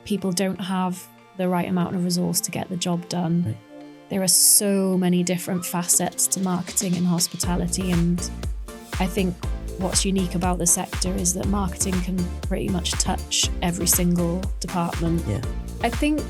People don't have the right amount of resource to get the job done. Right. There are so many different facets to marketing in hospitality, and I think what's unique about the sector is that marketing can pretty much touch every single department. Yeah. I think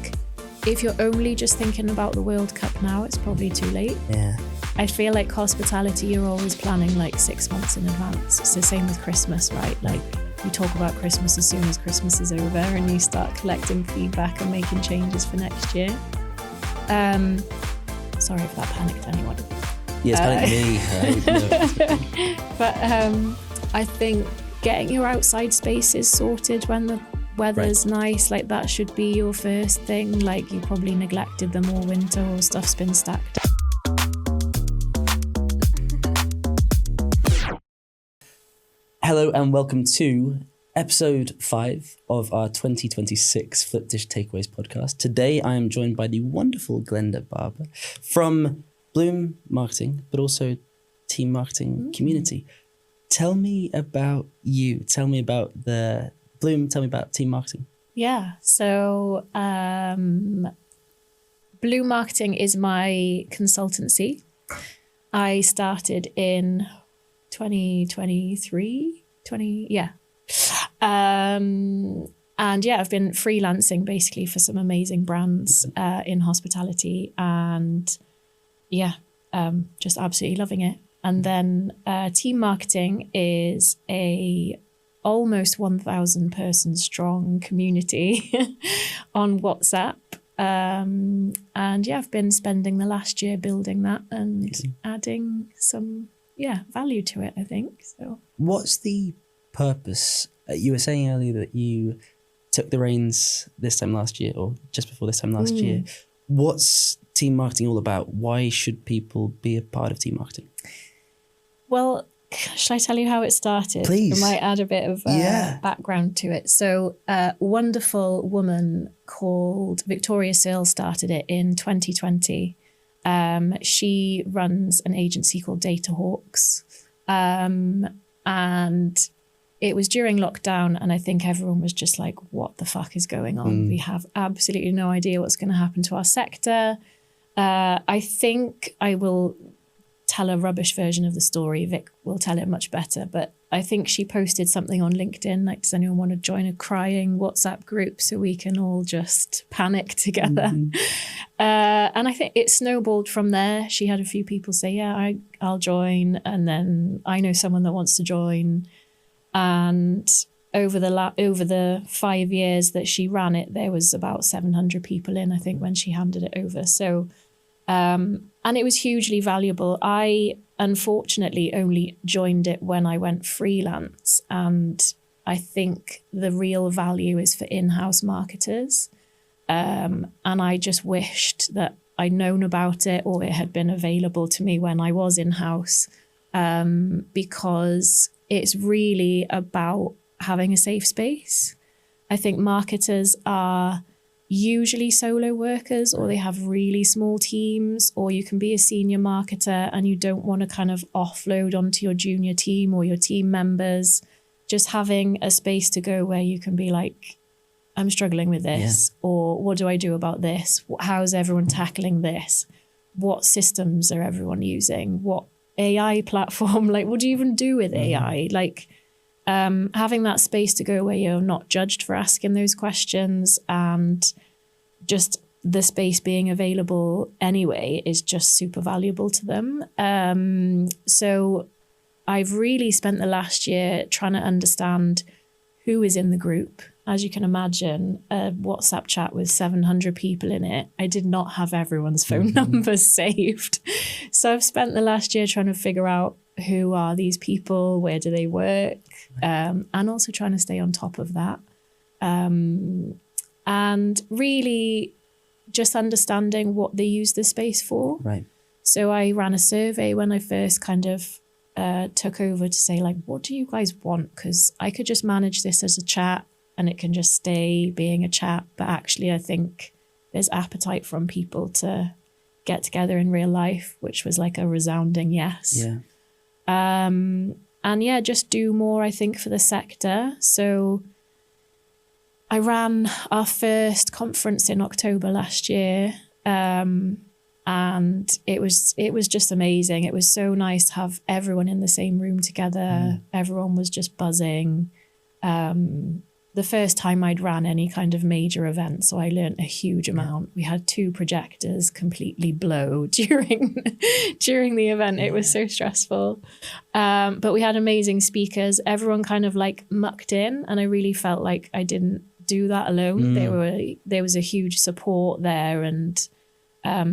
if you're only just thinking about the World Cup now, it's probably too late. Yeah. I feel like hospitality, you're always planning like 6 months in advance. It's the same with Christmas, right? Like you talk about Christmas as soon as Christmas is over and you start collecting feedback and making changes for next year. Sorry if that panicked anyone. Yeah, it's panicked me. But I think getting your outside spaces sorted when the weather's nice, like that should be your first thing. Like you probably neglected them all winter or stuff's been stacked. Hello and welcome to episode 5 of our 2026 Flipdish Takeaways podcast. Today I am joined by the wonderful Glenda Barber from Bloom Marketing, but also team marketing community. Tell me about you. Tell me about the Bloom. Tell me about team marketing. Yeah. So Bloom Marketing is my consultancy. I started in 2023. And yeah, I've been freelancing basically for some amazing brands in hospitality, and yeah, just absolutely loving it. And then team marketing is a almost 1,000 person strong community on WhatsApp. And yeah, I've been spending the last year building that and adding some value to it, I think. So what's the purpose? You were saying earlier that you took the reins this time last year, or just before this time last year. What's team marketing all about? Why should people be a part of team marketing? Well, shall I tell you how it started? Please. I might add a bit of background to it. So a wonderful woman called Victoria Searle started it in 2020. She runs an agency called Data Hawks. And it was during lockdown, and I think everyone was just like, what the fuck is going on? We have absolutely no idea what's going to happen to our sector. I think I will tell a rubbish version of the story. Vic will tell it much better. But I think she posted something on LinkedIn, like, does anyone want to join a crying WhatsApp group so we can all just panic together? And I think it snowballed from there. She had a few people say, yeah, I'll join. And then I know someone that wants to join. And over the 5 years that she ran it, there was about 700 people in, I think, when she handed it over. So, and it was hugely valuable. I unfortunately only joined it when I went freelance. And I think the real value is for in-house marketers. And I just wished that I'd known about it or it had been available to me when I was in-house, because it's really about having a safe space. I think marketers are usually solo workers, or they have really small teams, or you can be a senior marketer and you don't want to kind of offload onto your junior team or your team members. Just having a space to go where you can be like, I'm struggling with this, or what do I do about this? How's everyone tackling this? What systems are everyone using? What AI platform? Like, what do you even do with AI? Like, having that space to go where you're not judged for asking those questions, and just the space being available anyway is just super valuable to them. So I've really spent the last year trying to understand who is in the group. As you can imagine, a WhatsApp chat with 700 people in it, I did not have everyone's phone numbers saved. So I've spent the last year trying to figure out who are these people, where do they work, and also trying to stay on top of that. And really just understanding what they use the space for. Right. So I ran a survey when I first kind of took over to say, like, what do you guys want? Because I could just manage this as a chat and it can just stay being a chat. But actually, I think there's appetite from people to get together in real life, which was like a resounding yes. Yeah. And yeah, just do more, I think, for the sector. So I ran our first conference in October last year, and it was just amazing. It was so nice to have everyone in the same room together. Everyone was just buzzing. The first time I'd ran any kind of major event, so I learned a huge amount. We had 2 projectors completely blow during the event. It was so stressful. But we had amazing speakers. Everyone kind of like mucked in, and I really felt like I didn't do that alone. There was a huge support there, and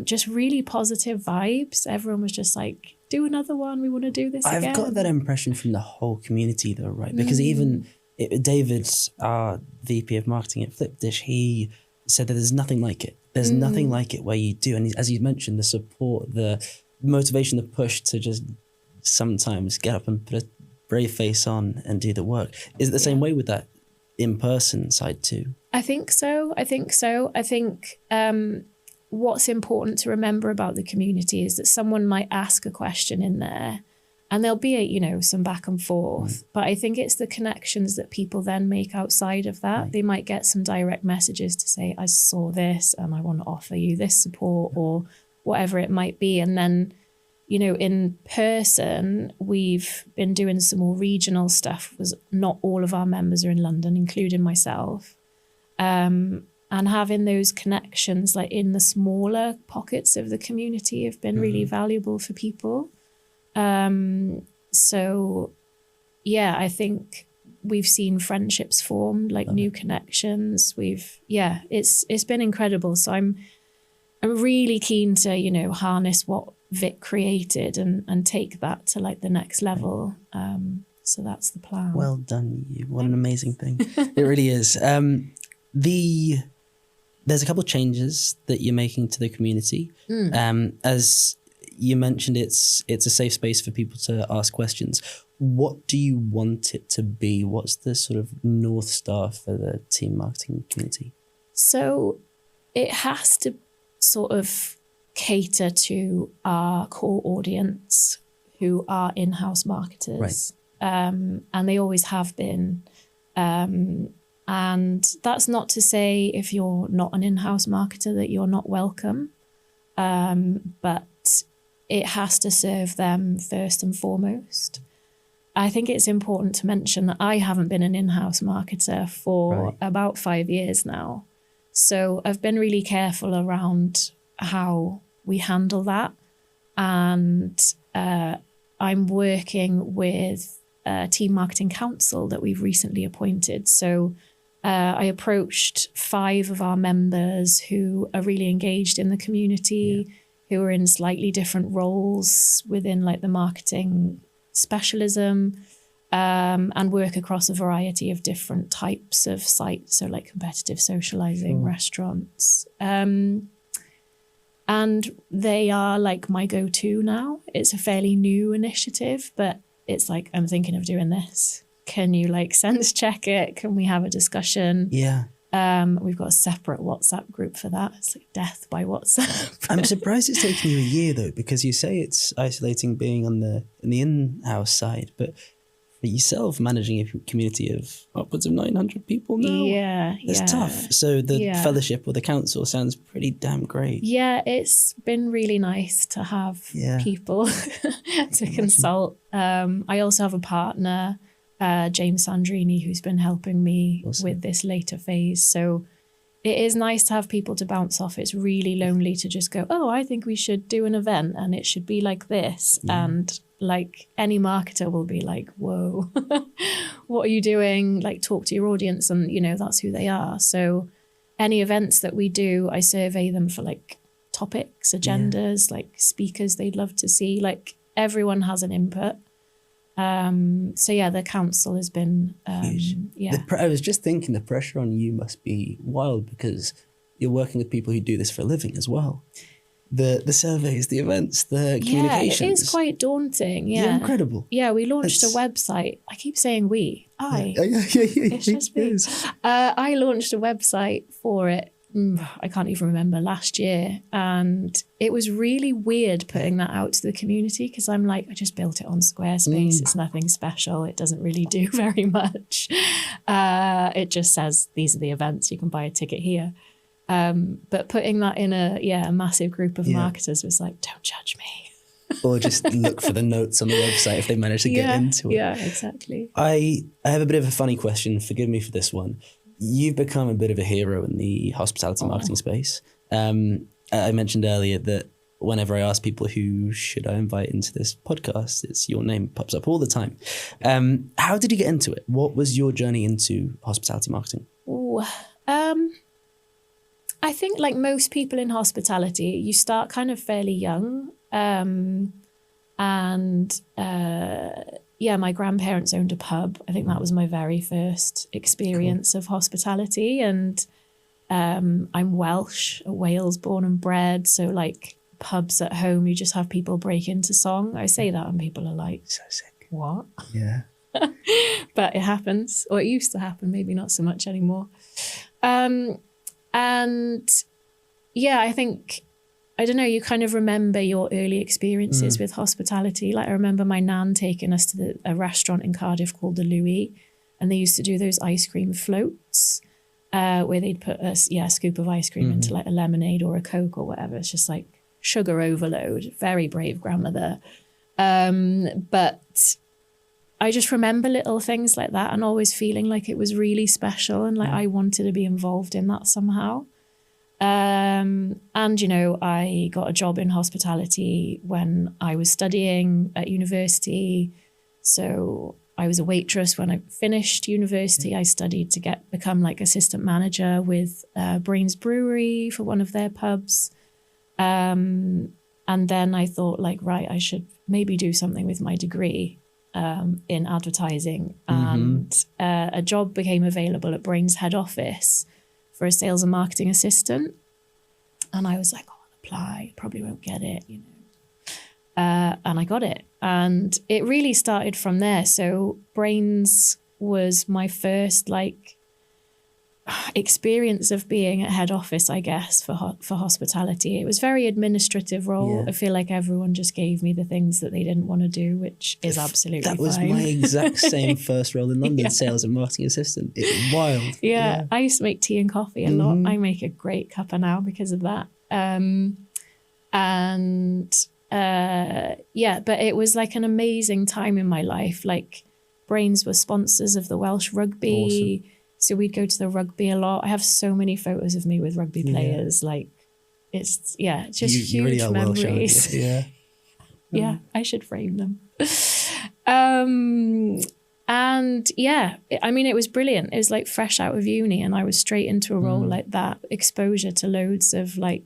just really positive vibes. Everyone was just like, do another one. We want to do this again. I've got that impression from the whole community though, right? Because even David, our VP of marketing at Flipdish, he said that there's nothing like it. There's nothing like it where you do. And as you mentioned, the support, the motivation, the push to just sometimes get up and put a brave face on and do the work. Is it the same way with that in-person side too? I think so. I think what's important to remember about the community is that someone might ask a question in there, and there'll be some back and forth. But I think it's the connections that people then make outside of that. Right. They might get some direct messages to say, I saw this and I want to offer you this support or whatever it might be. And then, in person, we've been doing some more regional stuff. Not all of our members are in London, including myself. And having those connections like in the smaller pockets of the community have been really valuable for people. So yeah, I think we've seen friendships formed, like new connections. It's been incredible. So I'm really keen to, harness what Vic created and take that to like the next level. So that's the plan. Well done, you. What an amazing thing. It really is. There's a couple of changes that you're making to the community. As you mentioned, it's a safe space for people to ask questions. What do you want it to be? What's the sort of North Star for the team marketing community? So it has to sort of cater to our core audience who are in-house marketers. Right. And they always have been. And that's not to say if you're not an in-house marketer that you're not welcome, but it has to serve them first and foremost. I think it's important to mention that I haven't been an in-house marketer for about 5 years now. So I've been really careful around how we handle that. And I'm working with a team marketing council that we've recently appointed. So I approached 5 of our members who are really engaged in the community, who are in slightly different roles within like the marketing specialism, and work across a variety of different types of sites. So like competitive socializing, restaurants. And they are like my go-to now. It's a fairly new initiative, but it's like, I'm thinking of doing this. Can you like sense check it? Can we have a discussion? Yeah. We've got a separate WhatsApp group for that. It's like death by WhatsApp. I'm surprised it's taken you a year though, because you say it's isolating being in the in-house side, but for yourself managing a community of upwards of 900 people now, it's tough. So the fellowship or the council sounds pretty damn great. Yeah, it's been really nice to have people to consult. I also have a partner, James Sandrini, who's been helping me with this later phase. So it is nice to have people to bounce off. It's really lonely to just go, oh, I think we should do an event and it should be like this. And like any marketer will be like, whoa, what are you doing? Like talk to your audience, and that's who they are. So any events that we do, I survey them for like topics, agendas, like speakers they'd love to see. Like everyone has an input. So yeah, the council has been huge. I was just thinking the pressure on you must be wild because you're working with people who do this for a living as well. The surveys, the events, the communications. Yeah, it is quite daunting. Yeah, incredible. Yeah, we launched a website. I keep saying we. It's just me. I launched a website for it I can't even remember, last year. And it was really weird putting that out to the community because I'm like, I just built it on Squarespace. It's nothing special. It doesn't really do very much. It just says, these are the events. You can buy a ticket here. But putting that in a massive group of marketers was like, don't judge me. Or just look for the notes on the website if they manage to get into it. Yeah, exactly. I have a bit of a funny question. Forgive me for this one. You've become a bit of a hero in the hospitality marketing space. I mentioned earlier that whenever I ask people who should I invite into this podcast, it's your name pops up all the time. How did you get into it? What was your journey into hospitality marketing? Ooh, I think like most people in hospitality, you start kind of fairly young. My grandparents owned a pub. I think that was my very first experience of hospitality. And I'm Welsh, Wales born and bred. So like pubs at home, you just have people break into song. I say that and people are like, So sick. what? Yeah. But it happens, or it used to happen, maybe not so much anymore. I think, I don't know, you kind of remember your early experiences with hospitality. Like I remember my nan taking us to a restaurant in Cardiff called the Louis, and they used to do those ice cream floats where they'd put a scoop of ice cream into like a lemonade or a Coke or whatever. It's just like sugar overload. Very brave grandmother. But I just remember little things like that and always feeling like it was really special and like I wanted to be involved in that somehow. And, you know, I got a job in hospitality when I was studying at university. So I was a waitress when I finished university. I studied to become like assistant manager with Brains Brewery for one of their pubs. And then I thought like, right, I should maybe do something with my degree in advertising. And a job became available at Brains head office for a sales and marketing assistant. And I was like, I'll apply, probably won't get it, you know. And I got it. And it really started from there. So Brains was my first like experience of being at head office, I guess, for hospitality. It was very administrative role. I feel like everyone just gave me the things that they didn't want to do, which is absolutely fine. That was my exact same first role in London, sales and marketing assistant. It was wild. Yeah, I used to make tea and coffee a lot. I make a great cuppa now because of that. But it was like an amazing time in my life. Like Brains were sponsors of the Welsh rugby. Awesome. So we'd go to the rugby a lot. I have so many photos of me with rugby players. Like, it's just huge really are memories. Welsh, yeah, I should frame them. I mean, it was brilliant. It was like fresh out of uni and I was straight into a role like that. Exposure to loads of like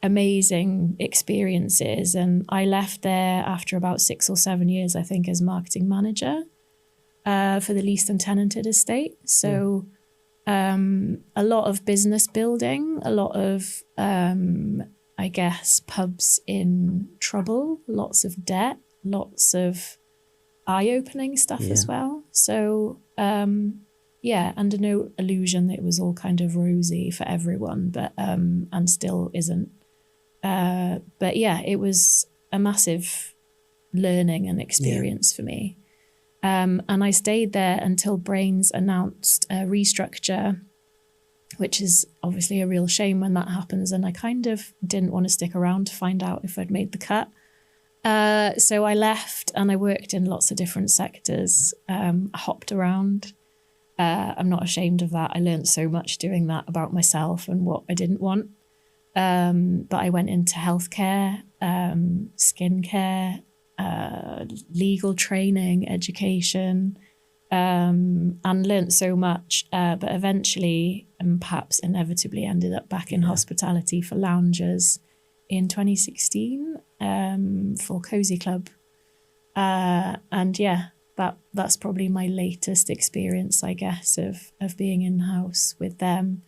amazing experiences. And I left there after about 6 or 7 years, I think, as marketing manager. For the leased and tenanted estate. So a lot of business building, a lot of, I guess, pubs in trouble, lots of debt, lots of eye-opening stuff as well. So, under no illusion that it was all kind of rosy for everyone, but and still isn't. It was a massive learning and experience for me. And I stayed there until Brains announced a restructure, which is obviously a real shame when that happens. And I kind of didn't want to stick around to find out if I'd made the cut. So I left and I worked in lots of different sectors. I hopped around. I'm not ashamed of that. I learned so much doing that about myself and what I didn't want. But I went into healthcare, skincare, legal training, education, and learnt so much, but eventually and perhaps inevitably ended up back in hospitality for loungers in 2016 for Cozy Club. That's probably my latest experience, I guess, of being in-house with them.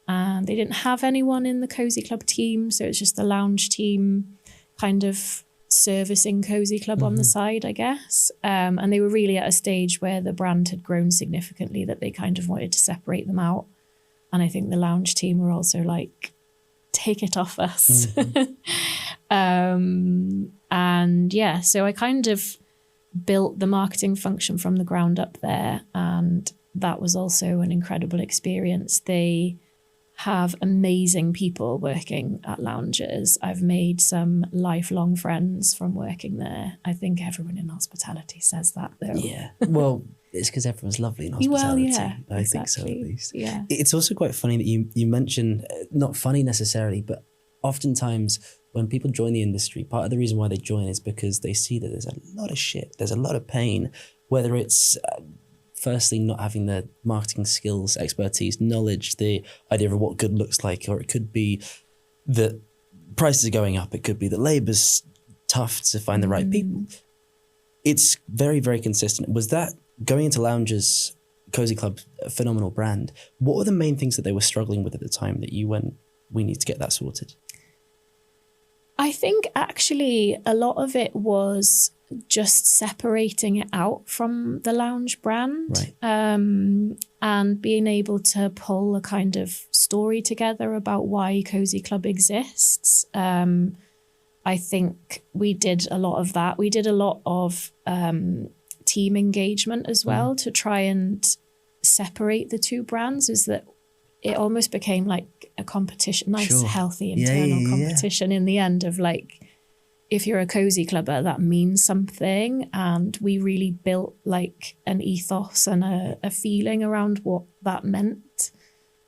And they didn't have anyone in the Cozy Club team, so it's just the lounge team kind of servicing Cozy Club on the side, I guess. And they were really at a stage where the brand had grown significantly that they kind of wanted to separate them out. And I think the lounge team were also like, take it off us. And yeah, so I kind of built the marketing function from the ground up there. And that was also an incredible experience. They have amazing people working at lounges. I've made some lifelong friends from working there. I think everyone in hospitality says that, though. Yeah. Well, it's because everyone's lovely in hospitality. Well, yeah, I exactly. think so, at least. Yeah. It's also quite funny that you mentioned, not funny necessarily, but oftentimes when people join the industry, part of the reason why they join is because they see that there's a lot of shit, there's a lot of pain, whether it's firstly not having the marketing skills, expertise, knowledge, the idea of what good looks like, or it could be that prices are going up, it could be that labour's tough to find the right people. It's very, very consistent. Was that going into lounges, Cozy Club, a phenomenal brand? What were the main things that they were struggling with at the time that you went, we need to get that sorted? I think actually a lot of it was just separating it out from the lounge brand, Right. And being able to pull a kind of story together about why Cozy Club exists. I think we did a lot of that. We did a lot of team engagement as well to try and separate the two brands, is that it almost became like a competition, nice, healthy internal competition in the end of like, if you're a Cozy Clubber, that means something. And we really built like an ethos and a feeling around what that meant,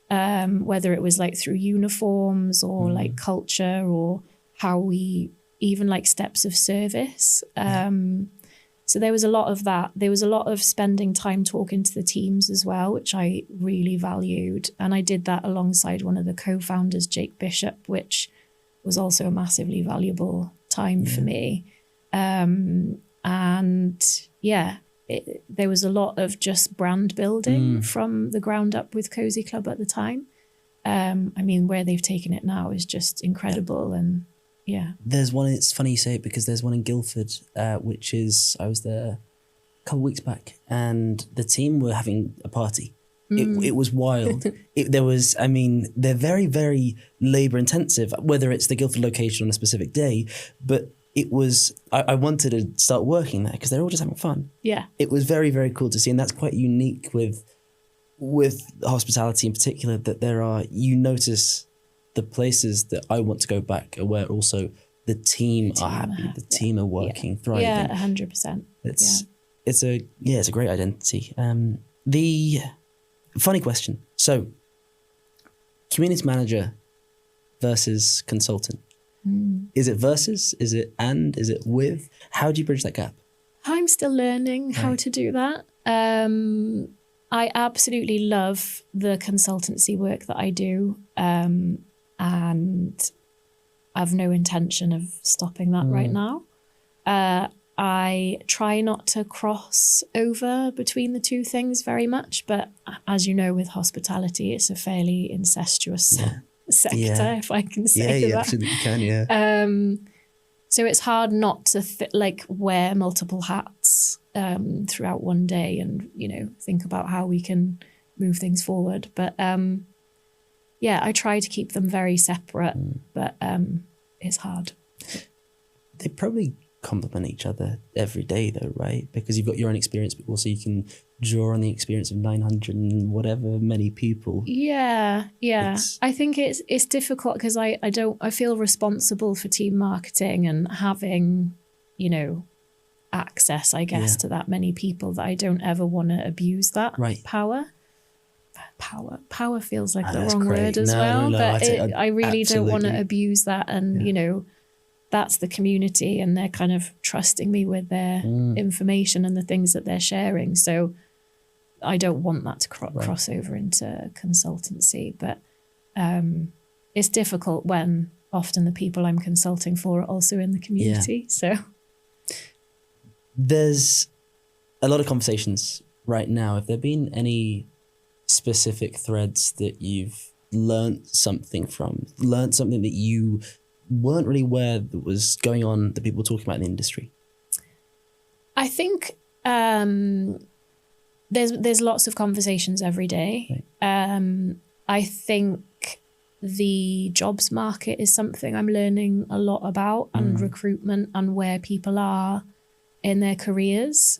whether it was like through uniforms or like culture or how we even like steps of service. So there was a lot of that. There was a lot of spending time talking to the teams as well, which I really valued. And I did that alongside one of the co-founders, Jake Bishop, which was also a massively valuable time for me. And yeah, there was a lot of just brand building from the ground up with Cozy Club at the time. I mean, where they've taken it now is just incredible. And yeah. There's one, it's funny you say it because there's one in Guildford, which is, I was there a couple of weeks back and the team were having a party. It was wild. I mean, they're very, very labour intensive, whether it's the Guildford location on a specific day, but it was, I wanted to start working there because they're all just having fun. Yeah. It was very, very cool to see. And that's quite unique with hospitality in particular, that there are, you notice the places that I want to go back are where also the team are happy, the team are working, thriving. Yeah, 100%. It's a great identity. The funny question. So, community manager versus consultant. Is it versus? Is it and? Is it with? How do you bridge that gap? I'm still learning how to do that. I absolutely love the consultancy work that I do. And I've no intention of stopping that right now. I try not to cross over between the two things very much, but as you know, with hospitality, it's a fairly incestuous sector, if I can say that. Yeah, you absolutely can, So it's hard not to wear multiple hats throughout one day and, you know, think about how we can move things forward. But yeah, I try to keep them very separate, but it's hard. They probably complement each other every day though, right? Because you've got your own experience, but also you can draw on the experience of 900 and whatever many people. Yeah. I think it's difficult because I feel responsible for team marketing and having, you know, access, I guess, to that many people, that I don't ever want to abuse that power. Power feels like the wrong word as well, but I really don't want to abuse that. And, you know, that's the community and they're kind of trusting me with their information and the things that they're sharing. So I don't want that to cross over into consultancy. But it's difficult when often the people I'm consulting for are also in the community. So there's a lot of conversations right now. Have there been any specific threads that you've learned something that you weren't really aware that was going on, that people were talking about in the industry? I think there's lots of conversations every day. I think the jobs market is something I'm learning a lot about, and recruitment and where people are in their careers.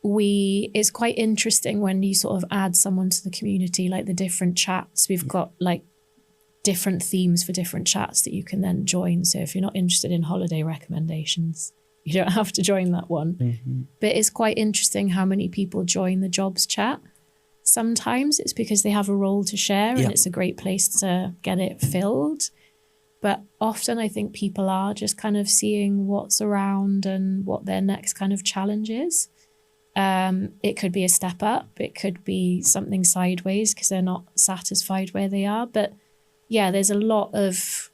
It's quite interesting when you sort of add someone to the community, like the different chats. We've got like different themes for different chats that you can then join. So if you're not interested in holiday recommendations, you don't have to join that one. But it's quite interesting how many people join the jobs chat. Sometimes it's because they have a role to share and it's a great place to get it filled. But often I think people are just kind of seeing what's around and what their next kind of challenge is. It could be a step up. It could be something sideways because they're not satisfied where they are. But yeah, there's a lot of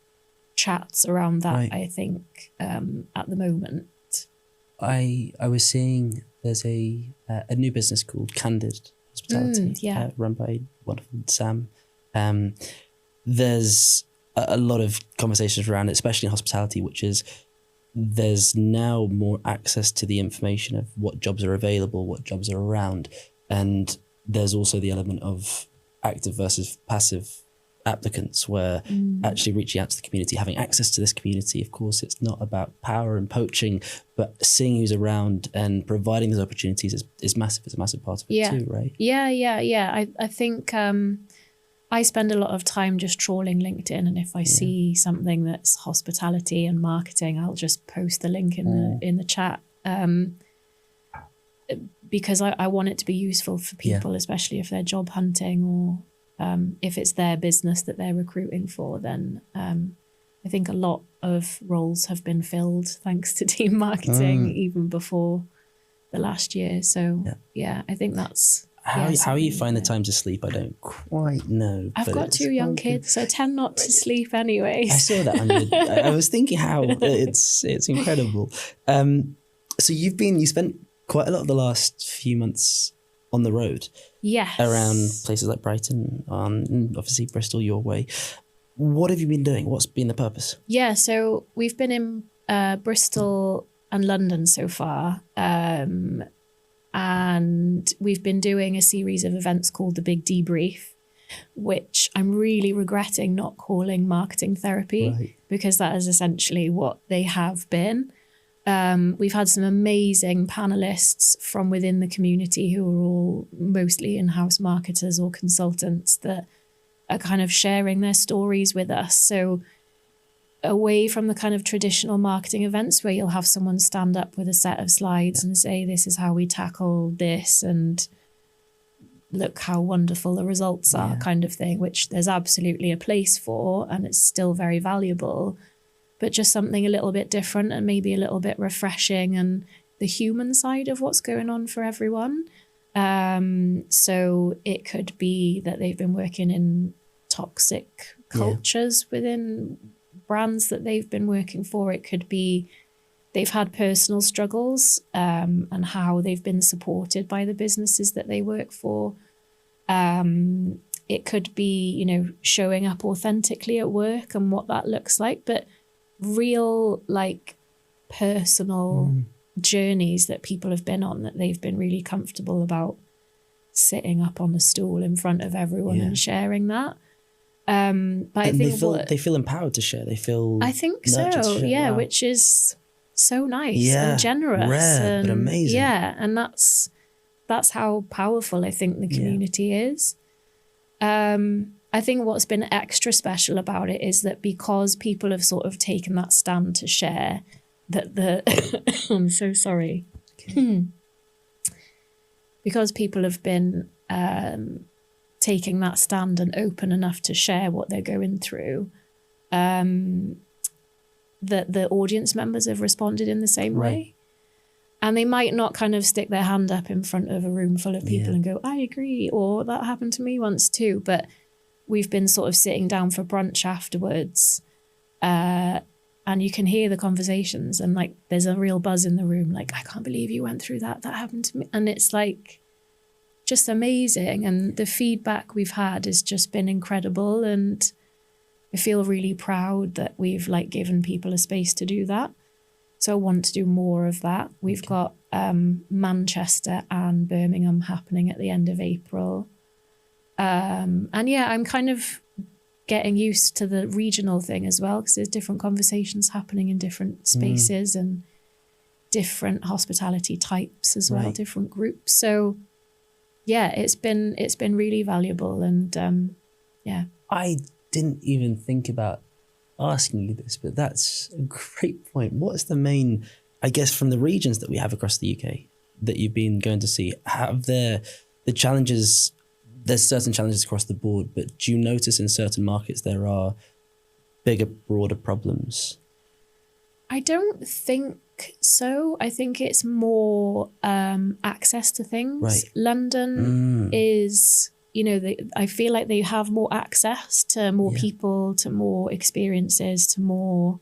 chats around that, right. I think, at the moment. I was seeing there's a new business called Candid Hospitality, run by wonderful Sam. There's a lot of conversations around it, especially in hospitality, which is there's now more access to the information of what jobs are available, what jobs are around. And there's also the element of active versus passive applicants, where actually reaching out to the community, having access to this community. Of course, it's not about power and poaching, but seeing who's around and providing those opportunities is massive. It's a massive part of it too, right? Yeah. I think I spend a lot of time just trawling LinkedIn, and if I see something that's hospitality and marketing, I'll just post the link in the chat, because I want it to be useful for people, especially if they're job hunting or if it's their business that they're recruiting for. Then I think a lot of roles have been filled thanks to team marketing even before the last year. So I think that's. How you find the time to sleep, I don't quite know. I've got 2 young kids, so I tend not to sleep anyway. I saw that. I was thinking how it's incredible. So you spent quite a lot of the last few months on the road. Yes. Around places like Brighton, obviously Bristol, your way. What have you been doing? What's been the purpose? Yeah, so we've been in Bristol and London so far. And we've been doing a series of events called The Big Debrief, which I'm really regretting not calling marketing therapy, because that is essentially what they have been. We've had some amazing panelists from within the community who are all mostly in-house marketers or consultants that are kind of sharing their stories with us. So away from the kind of traditional marketing events where you'll have someone stand up with a set of slides and say, this is how we tackle this and look how wonderful the results are, kind of thing, which there's absolutely a place for and it's still very valuable, but just something a little bit different and maybe a little bit refreshing and the human side of what's going on for everyone. So it could be that they've been working in toxic cultures within brands that they've been working for. It could be they've had personal struggles and how they've been supported by the businesses that they work for. It could be, showing up authentically at work and what that looks like, but real personal journeys that people have been on that they've been really comfortable about sitting up on the stool in front of everyone and sharing that. But I think they feel empowered to share. They feel I think so, wow. Which is so nice and generous, rare, but amazing. Yeah, and that's how powerful I think the community is. I think what's been extra special about it is that because people have sort of taken that stand to share, that I'm so sorry. Because people have been taking that stand and open enough to share what they're going through, that the audience members have responded in the same way. And they might not kind of stick their hand up in front of a room full of people and go, I agree, or that happened to me once too. But we've been sort of sitting down for brunch afterwards, and you can hear the conversations and there's a real buzz in the room. I can't believe you went through that. That happened to me. And it's just amazing, and the feedback we've had has just been incredible, and I feel really proud that we've given people a space to do that. So I want to do more of that. We've got Manchester and Birmingham happening at the end of April, And yeah, I'm kind of getting used to the regional thing as well, because there's different conversations happening in different spaces and different hospitality types as well, different groups. So yeah, it's been really valuable. And yeah. I didn't even think about asking you this, but that's a great point. What's the main, I guess, from the regions that we have across the UK that you've been going to see? Have the challenges, there's certain challenges across the board, but do you notice in certain markets there are bigger, broader problems? I don't think so. I think it's more access to things. Right. London is, I feel like they have more access to more people, to more experiences, to more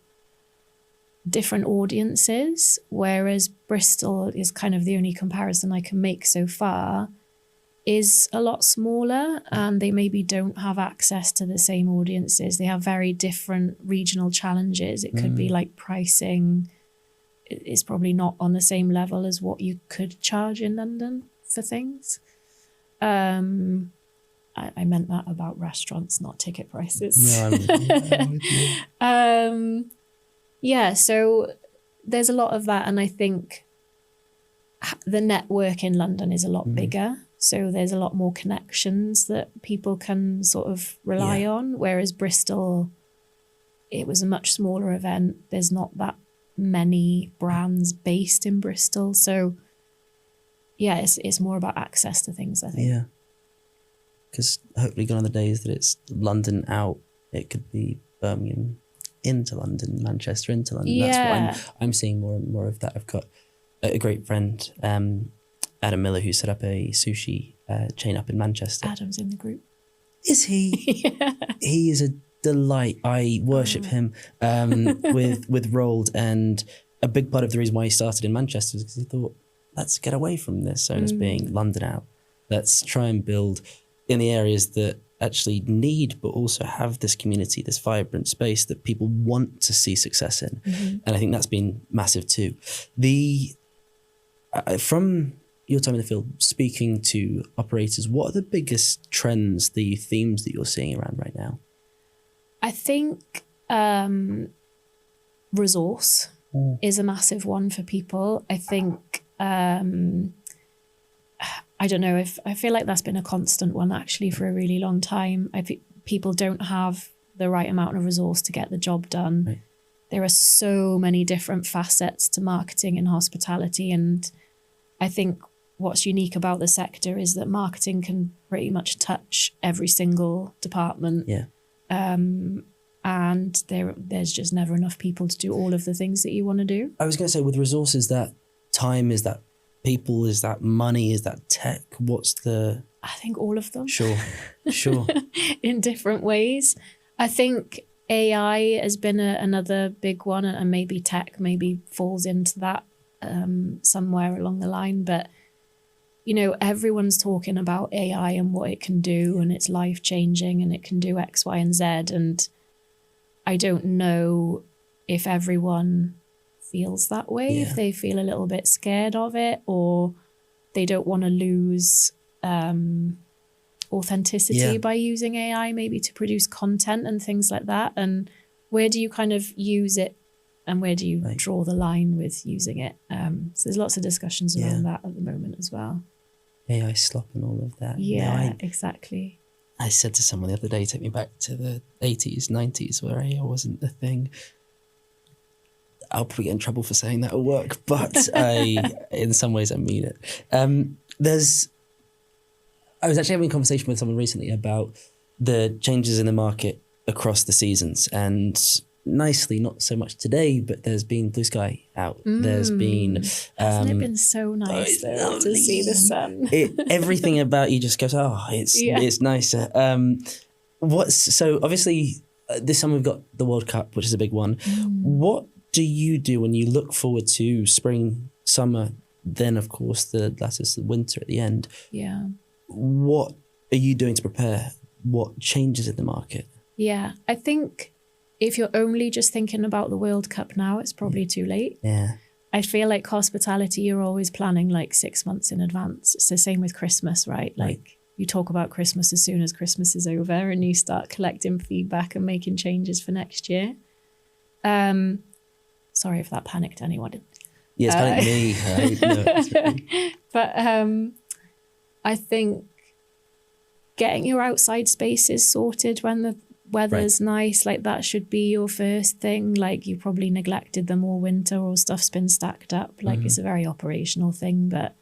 different audiences, whereas Bristol is kind of the only comparison I can make so far, is a lot smaller, and they maybe don't have access to the same audiences. They have very different regional challenges. It could be like pricing is probably not on the same level as what you could charge in London for things. I meant that about restaurants, not ticket prices. No, I'm with you. Yeah, so there's a lot of that, and I think the network in London is a lot bigger. So there's a lot more connections that people can sort of rely on, whereas Bristol, it was a much smaller event. There's not that many brands based in Bristol. So yeah, it's more about access to things, I think. Yeah. Because hopefully gone are the days that it's London out. It could be Birmingham into London, Manchester into London. Yeah. That's what I'm seeing more and more of that. I've got a great friend, Adam Miller, who set up a sushi chain up in Manchester. Adam's in the group. Is he? Yeah. He is a delight. I worship him with Rolled, and a big part of the reason why he started in Manchester is because he thought, let's get away from this zone as being London out. Let's try and build in the areas that actually need, but also have this community, this vibrant space that people want to see success in. And I think that's been massive too. From your time in the field, speaking to operators, what are the biggest trends, the themes that you're seeing around right now? I think resource is a massive one for people. I think, I don't know, if I feel like that's been a constant one actually for a really long time. I think people don't have the right amount of resource to get the job done. Right. There are so many different facets to marketing and hospitality, and I think what's unique about the sector is that marketing can pretty much touch every single department. Yeah. And there's just never enough people to do all of the things that you want to do. I was going to say, with resources, that time, is that people, is that money, is that tech? What's the... I think all of them. Sure. In different ways. I think AI has been another big one, and maybe tech maybe falls into that somewhere along the line. But, everyone's talking about AI and what it can do, and it's life-changing, and it can do X, Y, and Z. And I don't know if everyone feels that way, if they feel a little bit scared of it, or they don't want to lose authenticity by using AI maybe to produce content and things like that. And where do you kind of use it, and where do you draw the line with using it? So there's lots of discussions around that at the moment as well. AI slop and all of that. Yeah, exactly. I said to someone the other day, take me back to the 80s, 90s, where AI wasn't a thing. I'll probably get in trouble for saying that at work, but in some ways I mean it. I was actually having a conversation with someone recently about the changes in the market across the seasons, and nicely, not so much today, but there's been blue sky out. There's been... Hasn't it been so nice though, to see the sun? Everything about you just goes, it's nicer. So obviously this summer we've got the World Cup, which is a big one. What do you do when you look forward to spring, summer, then of course the latest winter at the end? Yeah. What are you doing to prepare? What changes in the market? Yeah, I think if you're only just thinking about the World Cup now, it's probably too late. Yeah. I feel like hospitality, you're always planning like 6 months in advance. It's the same with Christmas, right? Like you talk about Christmas as soon as Christmas is over and you start collecting feedback and making changes for next year. Sorry if that panicked anyone. Yeah, it's kind of me. Right? No, it's really... But I think getting your outside spaces sorted when the weather's nice, like that should be your first thing. Like you probably neglected them all winter or stuff's been stacked up. Like it's a very operational thing, but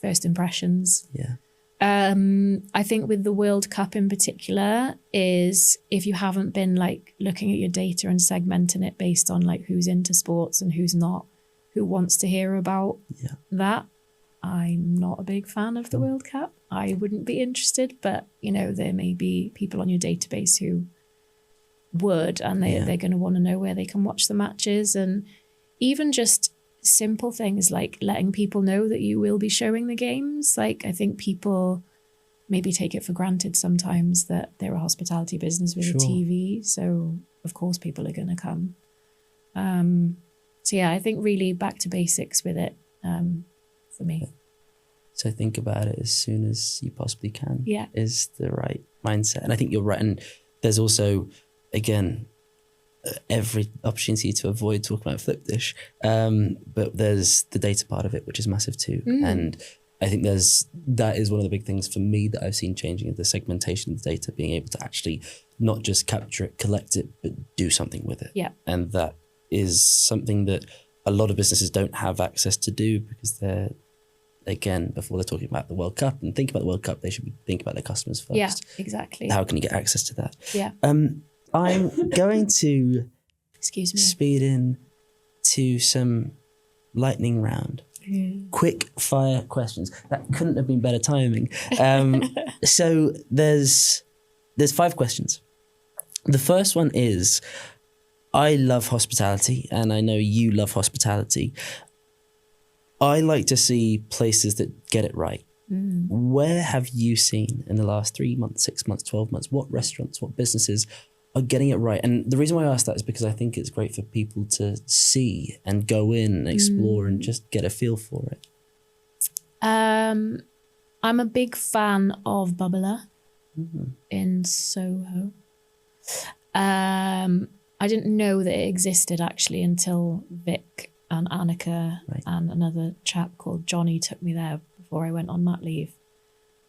first impressions. Yeah. I think with the World Cup in particular is if you haven't been like looking at your data and segmenting it based on like who's into sports and who's not, who wants to hear about that. I'm not a big fan of the World Cup. I wouldn't be interested, but you know, there may be people on your database who would, and they're going to want to know where they can watch the matches. And even just simple things like letting people know that you will be showing the games. Like I think people maybe take it for granted sometimes that they're a hospitality business with a TV. So of course people are going to come. So yeah, I think really back to basics with it for me. So think about it as soon as you possibly can is the right mindset. And I think you're right. And there's also, again, every opportunity to avoid talking about Flipdish. But there's the data part of it, which is massive too. And I think that is one of the big things for me that I've seen changing, is the segmentation of the data, being able to actually not just capture it, collect it, but do something with it. Yeah. And that is something that a lot of businesses don't have access to do, because they're, again, before they're talking about the World Cup and think about the World Cup, they should be thinking about their customers first. Yeah, exactly. How can you get access to that? Yeah. I'm going to speed in to some lightning round. Quick fire questions. That couldn't have been better timing. So there's 5 questions. The first one is, I love hospitality, and I know you love hospitality. I like to see places that get it right. Where have you seen in the last 3 months, 6 months, 12 months, what restaurants, what businesses are getting it right? And the reason why I ask that is because I think it's great for people to see and go in and explore and just get a feel for it. I'm a big fan of Bubbler in Soho. I didn't know that it existed actually until Vic and Annika and another chap called Johnny took me there before I went on mat leave.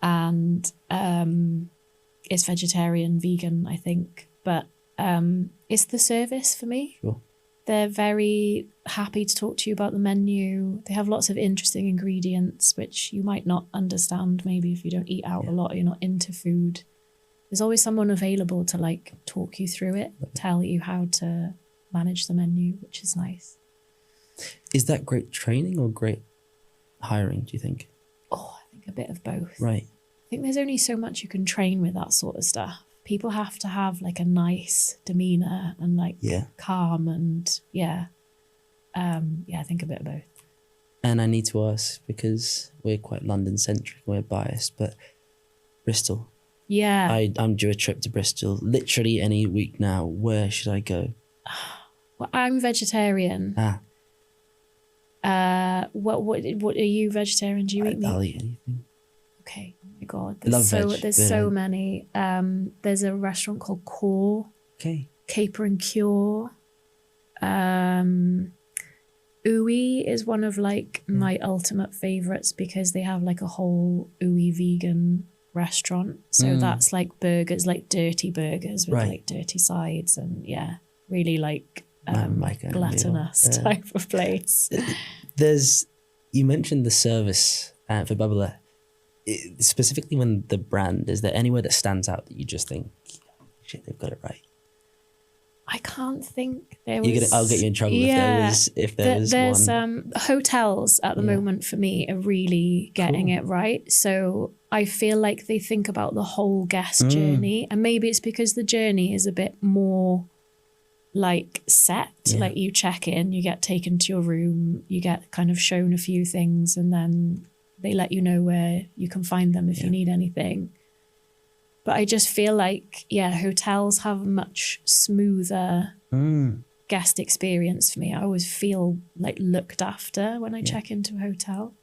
And it's vegetarian, vegan, I think. But it's the service for me. Sure. They're very happy to talk to you about the menu. They have lots of interesting ingredients, which you might not understand maybe if you don't eat out a lot or you're not into food. There's always someone available to like talk you through it, tell you how to manage the menu, which is nice. Is that great training or great hiring, do you think? Oh, I think a bit of both. Right. I think there's only so much you can train with that sort of stuff. People have to have like a nice demeanor and like calm and I think a bit of both. And I need to ask, because we're quite London centric, we're biased, but Bristol. Yeah. I'm due a trip to Bristol literally any week now. Where should I go? Well, I'm vegetarian. What are you vegetarian? Do you eat meat? I'll eat anything. Okay. Oh my God. There's so many. There's a restaurant called Core. Okay. Caper and Cure. Ooey is one of like my ultimate favorites because they have like a whole Ooey vegan restaurant. So that's like burgers, like dirty burgers with like dirty sides and really like gluttonous type of place. You mentioned the service for Bubbler. Specifically when the brand, is there anywhere that stands out that you just think, shit, they've got it right? I can't think there was... I'll get you in trouble if there was there's one. Hotels at the moment for me are really getting it right. So I feel like they think about the whole guest journey, and maybe it's because the journey is a bit more like set. Like you check in, you get taken to your room, you get kind of shown a few things, and then they let you know where you can find them if you need anything. But I just feel like, hotels have a much smoother guest experience for me. I always feel like looked after when I check into a hotel.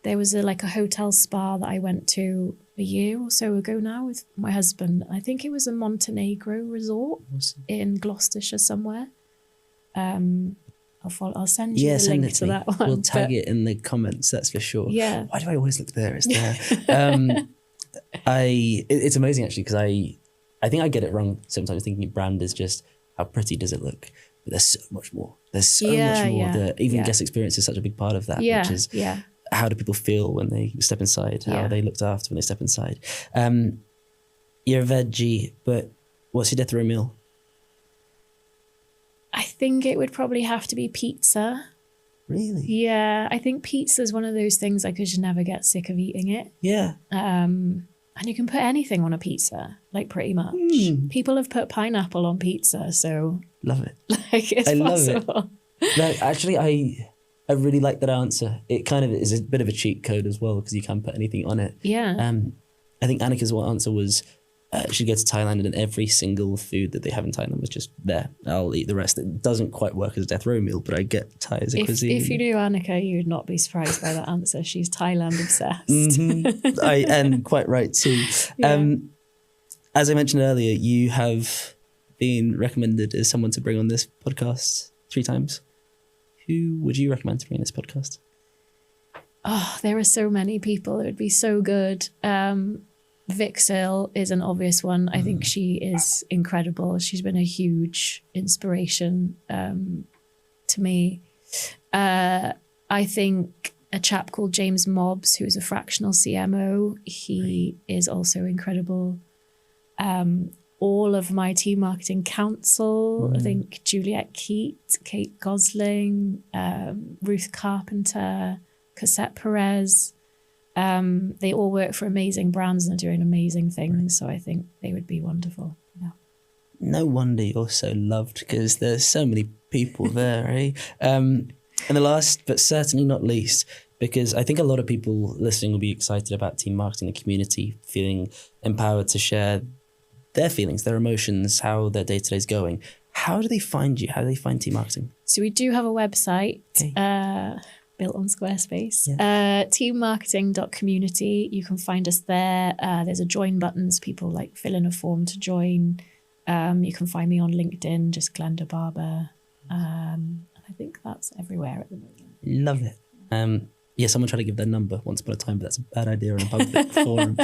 There was like a hotel spa that I went to a year or so ago now with my husband. I think it was a Montenegro resort in Gloucestershire somewhere. I'll send you the link to that one. We'll tag it in the comments, that's for sure. Yeah. Why do I always look there? It's there. It's amazing actually, because I think I get it wrong sometimes, thinking brand is just how pretty does it look. But there's so much more. There's so much more. Even guest experience is such a big part of that, which is how do people feel when they step inside? How are they looked after when they step inside? You're a veggie, but what's your death row meal? I think it would probably have to be pizza. Really? Yeah, I think pizza is one of those things I could just never get sick of eating it. Yeah. And you can put anything on a pizza, like pretty much. People have put pineapple on pizza, so... Love it. Like, it's possible. Love it. No, actually, I really like that answer. It kind of is a bit of a cheat code as well, because you can put anything on it. Yeah. I think Annika's answer was she'd go to Thailand and every single food that they have in Thailand was just there. I'll eat the rest. It doesn't quite work as a death row meal, but I get Thai as a cuisine. If you knew Annika, you would not be surprised by that answer. She's Thailand obsessed. And quite right too. Yeah. As I mentioned earlier, you have been recommended as someone to bring on this podcast 3 times. Who would you recommend to bring on this podcast? Oh, there are so many people. It would be so good. Vic Searle is an obvious one. I think she is incredible. She's been a huge inspiration to me. I think a chap called James Mobbs, who is a fractional CMO, he is also incredible. All of my team marketing council, I think Juliette Keat, Kate Gosling, Ruth Carpenter, Cassette Perez. They all work for amazing brands and are doing amazing things. So I think they would be wonderful. Yeah. No wonder you're so loved, because there's so many people there, eh? And the last, but certainly not least, because I think a lot of people listening will be excited about team marketing, the community, feeling empowered to share their feelings, their emotions, how their day-to-day is going. How do they find you? How do they find team marketing? So we do have a website. Built on Squarespace, teammarketing.community. You can find us there. There's a join button, so people like fill in a form to join. You can find me on LinkedIn, just Glenda Barber. I think that's everywhere at the moment. Love it. Someone tried to give their number once upon a time, but that's a bad idea in a public forum.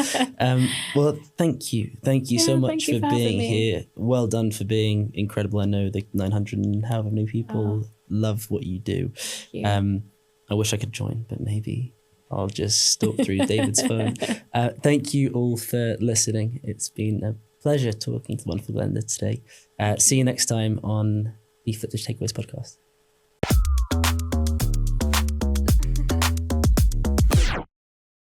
Well, thank you. Thank you so much for being here. Well done for being incredible. I know the 900 and however many people love what you do. I wish I could join, but maybe I'll just stalk through David's phone. Thank you all for listening. It's been a pleasure talking to the wonderful Glenda today. See you next time on the Flipdish Takeaways podcast.